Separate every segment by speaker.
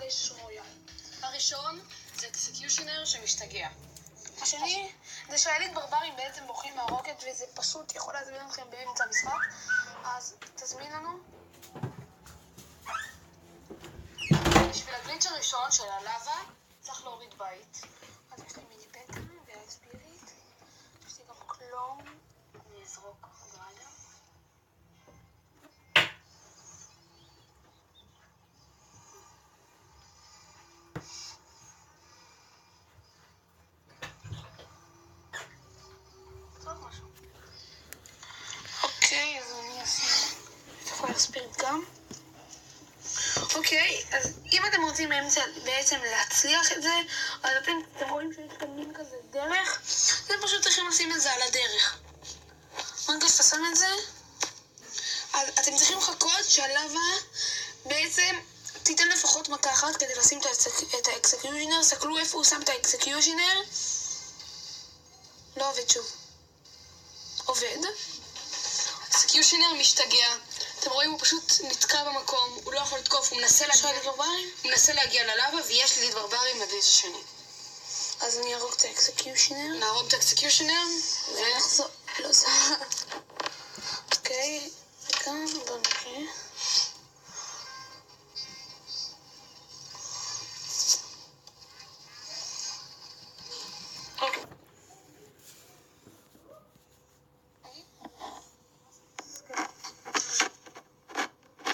Speaker 1: קלאש רויאל.
Speaker 2: הראשון זה אקסקיושנר שמשתגע.
Speaker 1: השני זה שהילית ברברים בעצם בורחים מהרוקט, וזה פשוט יכול להזמין אתכם באמצע המשחק. אז תזמין לנו.
Speaker 2: בשביל הגליץ' הראשון של הלאבה צריך להוריד בית.
Speaker 1: אז יש לי מיני בטן והספיריט. יש לי גם קלום.
Speaker 2: אני אזרוק גרניה.
Speaker 1: אוקיי, אז אני אעשה פייר ספיריט גם. אוקיי, אז אם אתם רוצים בעצם להצליח את זה, אז אתם רואים שיש כאן מין כזה דרך, אתם פשוט צריכים לשים את זה על הדרך. רגע שאתה שם את זה, אז אתם צריכים לחכות שהלאבה בעצם תיתן לפחות מכה אחת כדי לשים את האקסקיושנר. סתכלו איפה הוא שם את האקסקיושנר. לא עובד שוב. עובד.
Speaker 2: אקסקיושנר משתגע. אתם רואים, הוא פשוט נתקע במקום, הוא לא יכול לתקוף, הוא מנסה להגיע ללאבה, ויש לי ברברים בגליץ' השני.
Speaker 1: אז אני ארוג את האקסקיושנר.
Speaker 2: נהרוג את האקסקיושנר,
Speaker 1: ונחזור. לא זה. אוקיי, וכאן בוא נראה.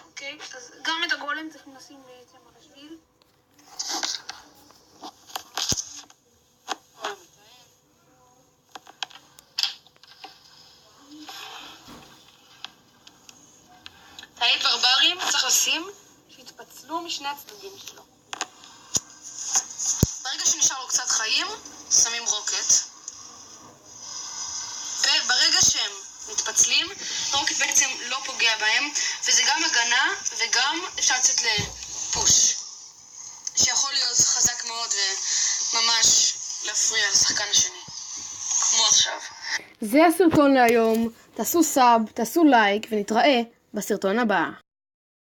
Speaker 1: אוקיי, אז גם את הגולם צריכים לשים בעצם על השביל.
Speaker 2: תאית ברברים צריך לשים שיתפצלו משני הצדדים שלו. ברגע שנשאר לו קצת חיים, שמים רוקט. וברגע שהם מתפצלים, הרוקט בעצם לא פוגע בהם, וזה גם הגנה וגם אפשר לצאת לפוש, שיכול להיות חזק מאוד וממש להפריע לשחקן השני, כמו עכשיו.
Speaker 3: זה הסרטון להיום, תעשו סאב, תעשו לייק ונתראה בסרטון הבא.